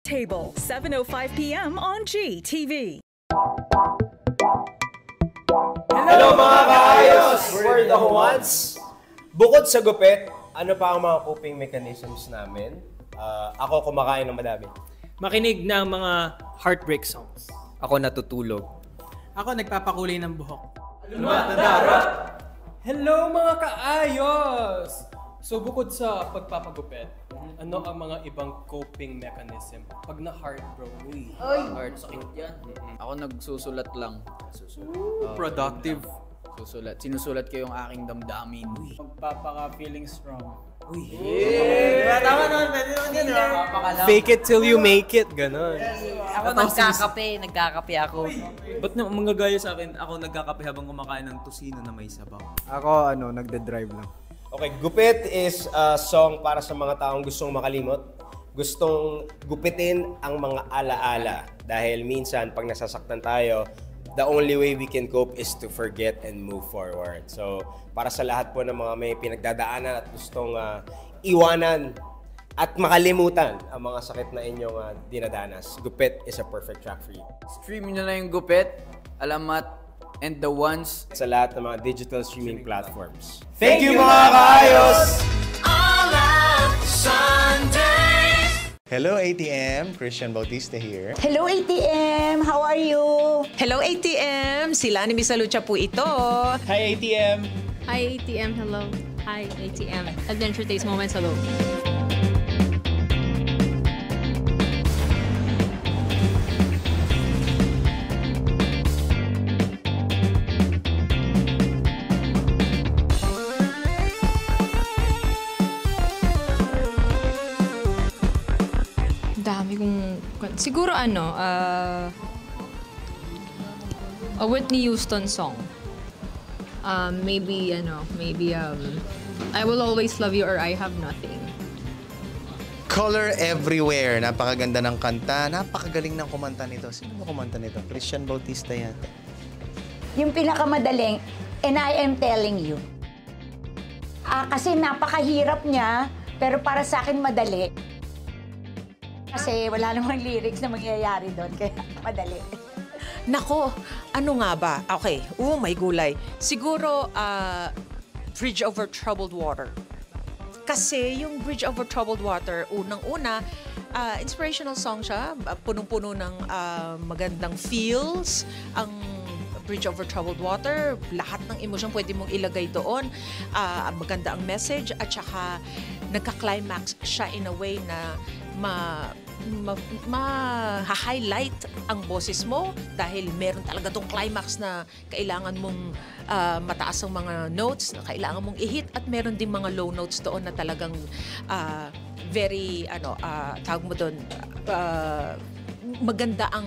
Table, 7:05 p.m. on GTV. Hello mga kaayos! We're the ones. Bukod sa gupit, ano pa ang mga coping mechanisms namin? Ako kumakain ng madami. Makinig ng mga heartbreak songs. Ako natutulog. Ako nagpapakulay ng buhok. Hello mga kaayos! So bukod sa pagpapagupit, ano ang mga ibang coping mechanism? Pag na-heart bro, Hard, sakit yan. Ako nagsusulat lang. Productive. Susulat. Sinusulat ko yung aking damdamin. Magpapaka-feeling strong. Tama naman, pwede naman yan Fake it till you make it, gano'n. Ako nagkakape ako. Ba't na manggagaya sa akin, ako nagkakape habang kumakain ng tosino na may sabaw? Ako, nagde-drive lang. Okay, gupit is a song para sa mga taong gustong makalimot. Gustong gupitin ang mga alaala. Dahil minsan, pag nasasaktan tayo, the only way we can cope is to forget and move forward. So, para sa lahat po ng mga may pinagdadaanan at gustong iwanan at makalimutan ang mga sakit na inyong dinadanas, Gupit is a perfect track for you. Stream nyo na yung Gupit, Alamat, and The Ones. Sa lahat ng mga digital streaming platforms. Thank you mga kaayos! Hello ATM, Christian Bautista here. Hello ATM, how are you? Hello ATM, sila ni Miss Lucha po ito. Hi ATM! Hi ATM, hello. Hi ATM, Adventure Days Moments, hello. Dami kong... Siguro a Whitney Houston song. Maybe I Will Always Love You or I Have Nothing. Color Everywhere. Napakaganda ng kanta. Napakagaling ng kumanta nito. Sino ba kumanta nito? Christian Bautista yata. Yung pinakamadaling, And I Am Telling You. Kasi napakahirap niya, pero para sa akin madali. Kasi wala namang lyrics na mangyayari doon, kaya madali. Nako, ano nga ba? Okay, may gulay. Siguro, Bridge Over Troubled Water. Kasi yung Bridge Over Troubled Water, unang-una, inspirational song siya. Punong-puno ng magandang feels. Ang Bridge Over Troubled Water, lahat ng emosyon pwede mong ilagay doon. Maganda ang message at saka nagka-climax siya in a way na ma-highlight ang boses mo dahil meron talaga tong climax na kailangan mong mataas ang mga notes na kailangan mong i-hit at meron ding mga low notes doon na talagang very tawag mo doon maganda ang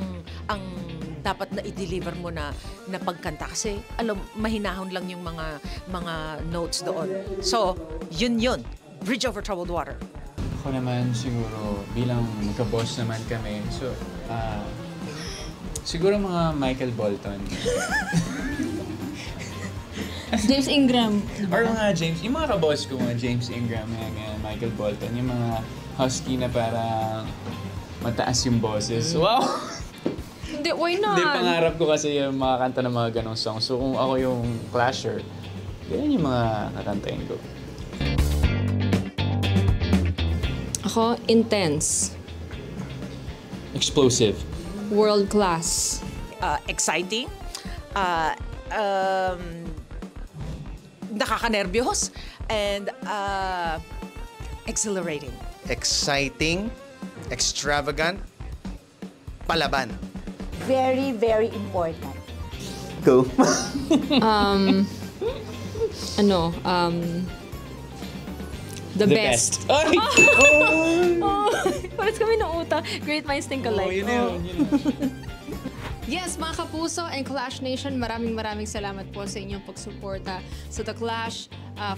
dapat na i-deliver mo na pagkanta kasi mahinahon lang yung mga notes doon. So, yun. Bridge Over Troubled Water. Ako naman siguro, bilang magka-boss naman kami, so, siguro mga Michael Bolton. James Ingram. Or mga James, yung mga ka-boss ko, mga James Ingram, Michael Bolton, yung mga husky na parang mataas yung boses. Wow! Hindi, why not? Hindi, pangarap ko kasi yung mga kanta ng mga ganong songs. So kung ako yung clasher, ganyan yung mga kakantayin ko. Ako, intense. Explosive. World class. Exciting. Nakaka-nervyos. And exhilarating. Exciting, extravagant, palaban. Very, very important. Go. The best. Ay! Pares kami ng uta. Great minds think alike. Yun. Yes, mga kapuso and Clash Nation, maraming salamat po sa inyong pagsuporta sa The Clash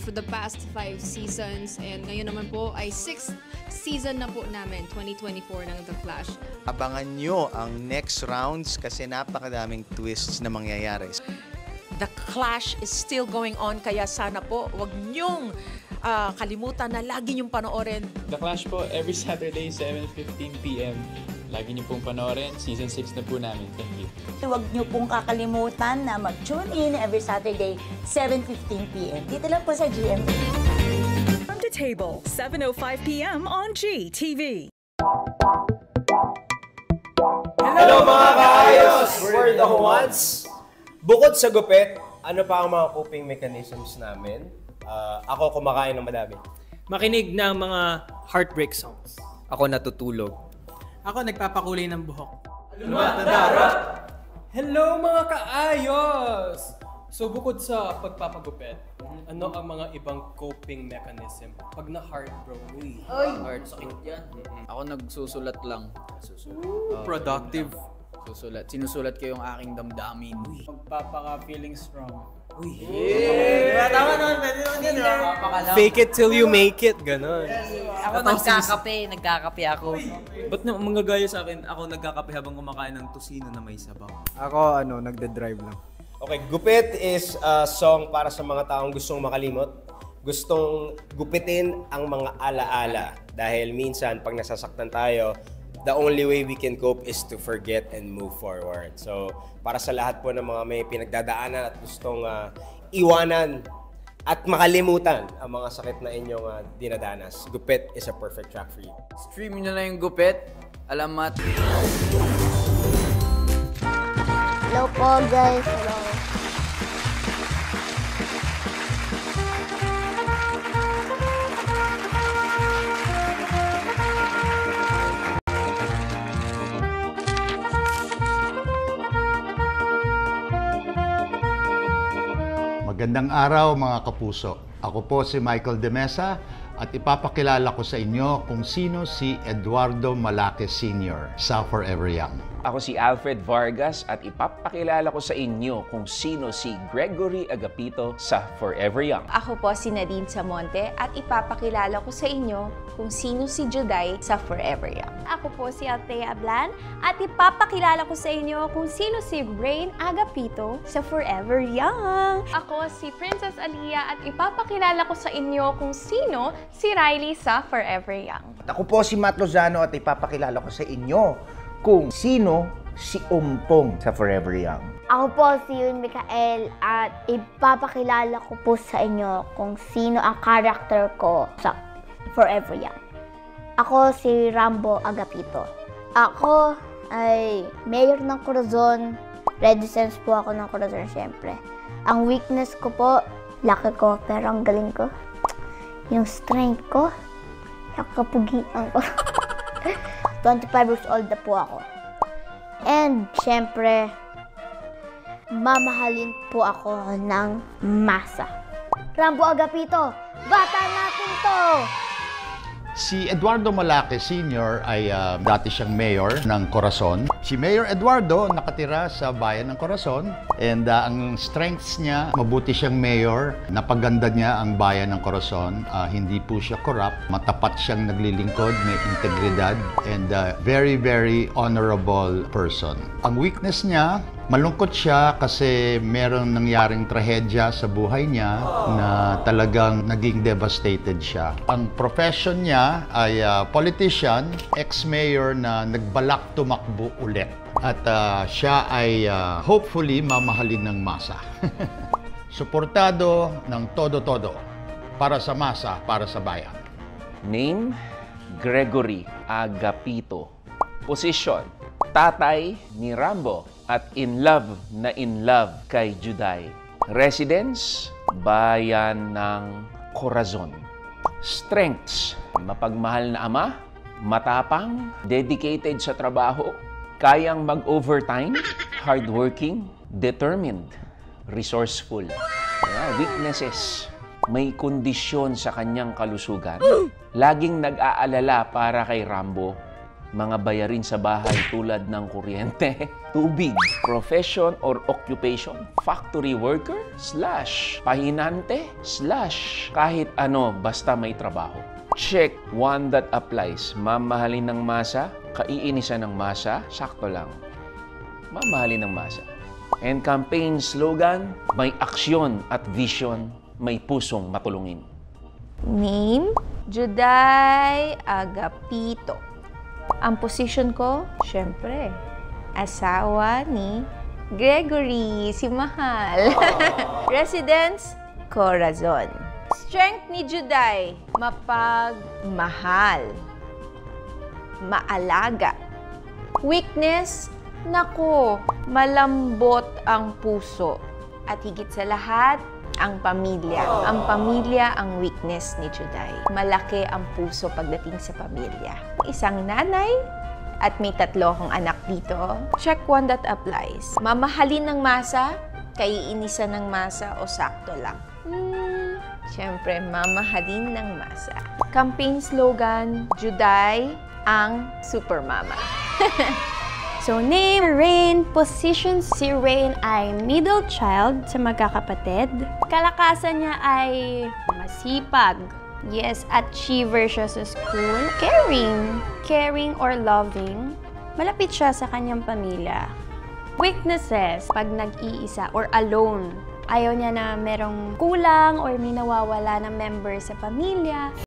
for the past 5 seasons. And ngayon naman po ay 6th season na po namin, 2024 ng The Clash. Abangan nyo ang next rounds kasi napakadaming twists na mangyayari. The Clash is still going on, kaya sana po wag niyong kalimutan na lagi niyong panoorin. The Clash po, every Saturday, 7:15 p.m. Lagi niyo pong panoorin. Season 6 na po namin. Thank you. Huwag niyo pong kakalimutan na mag-tune in every Saturday, 7:15 p.m. Dito lang po sa GMA. From the table, 7:05 p.m. on GTV. Hello mga kaayos! We're the ones. Bukod sa gupit, ano pa ang mga coping mechanisms namin? Ako kumakain ng madami. Makinig ng mga heartbreak songs. Ako natutulog. Ako nagpapakulay ng buhok. Hello mga kaayos! So bukod sa pagpapagupit, ano ang mga ibang coping mechanism pag na-heartbroken? Hard sakit yan. Ako nagsusulat lang. Productive. Sinusulat ko yung aking damdamin. Magpapaka-feeling strong. Tama naman, pwede naman yun. Fake it till you make it, ganon. Ako nagkakape ako. Ba't mga gaya sa akin, ako nagkakape habang kumakain ng tosino na may sabaw? Ako, nagde-drive lang. Okay, gupit is a song para sa mga taong gustong makalimot. Gustong gupitin ang mga alaala. Dahil minsan, pag nasasaktan tayo, the only way we can cope is to forget and move forward. So, para sa lahat po ng mga may pinagdadaanan at gustong iwanan at makalimutan ang mga sakit na inyong dinadanas, Gupit is a perfect track for you. Stream nyo na yung Gupit. Alamat. Hello po guys. Hello. Magandang araw mga kapuso. Ako po si Michael De Mesa at ipapakilala ko sa inyo kung sino si Eduardo Malate Sr. sa Forever Young. Ako si Alfred Vargas at ipapakilala ko sa inyo kung sino si Gregory Agapito sa Forever Young. Ako po si Nadine Samonte at ipapakilala ko sa inyo kung sino si Juday sa Forever Young. Ako po si Althea Ablan at ipapakilala ko sa inyo kung sino si Rain Agapito sa Forever Young. Ako si Princess Aliyah at ipapakilala ko sa inyo kung sino si Riley sa Forever Young. Ako po si Matt Lozano at ipapakilala ko sa inyo kung sino si Umpong sa Forever Young. Ako po si Yun Mikael at ipapakilala ko po sa inyo kung sino ang character ko sa Forever Young. Ako si Rambo Agapito. Ako ay mayor ng Corazon. Red Sense po ako ng Corazon, syempre. Ang weakness ko po, laki ko, pero ang galing ko, yung strength ko, yung kapugian ko. 25 years old na po ako. And, syempre, mamahalin po ako ng masa. Rambo Agapito, bata natin to! Si Eduardo Malate Sr. ay dati siyang mayor ng Corazon. Si Mayor Eduardo nakatira sa bayan ng Corazon and ang strengths niya, mabuti siyang mayor, napaganda niya ang bayan ng Corazon. Hindi po siya corrupt, matapat siyang naglilingkod, may integridad and very, very honorable person. Ang weakness niya, malungkot siya kasi merong nangyaring trahedya sa buhay niya na talagang naging devastated siya. Ang profession niya ay politician, ex-mayor na nagbalak tumakbo ulit. At siya ay hopefully mamahalin ng masa. Suportado ng todo-todo para sa masa, para sa bayan. Name, Gregory Agapito. Position, tatay ni Rambo at in love kay Juday. Residence, bayan ng Corazon. Strengths, mapagmahal na ama, matapang, dedicated sa trabaho, kayang mag-overtime, hardworking, determined, resourceful. Weaknesses, may kondisyon sa kanyang kalusugan, laging nag-aalala para kay Rambo, mga bayarin sa bahay tulad ng kuryente, tubig, profession or occupation, factory worker, / pahinante, / kahit ano basta may trabaho. Check one that applies. Mamahalin ng masa, kaiinisan ng masa, sakto lang. Mamahalin ng masa. And campaign slogan, may aksyon at vision, may pusong matulungin. Name, Juday Agapito. Ang position ko, syempre, asawa ni Gregory, si Mahal. Residence, Corazon. Strength ni Juday, mapagmahal, maalaga. Weakness, nako, malambot ang puso. At higit sa lahat, ang pamilya. Ang pamilya ang weakness ni Juday. Malaki ang puso pagdating sa pamilya. Isang nanay at may 3 akong anak dito. Check 1 that applies. Mamahalin ng masa, kaiinisan ng masa o sakto lang. Siyempre, mamahalin ng masa. Campaign slogan, Juday ang Supermama. So, name, Rain, position, si Rain ay middle child sa magkakapatid. Kalakasan niya ay masipag. Yes, achiever siya sa school. Caring or loving. Malapit siya sa kanyang pamilya. Weaknesses, pag nag-iisa or alone. Ayaw niya na merong kulang or may nawawala na member sa pamilya.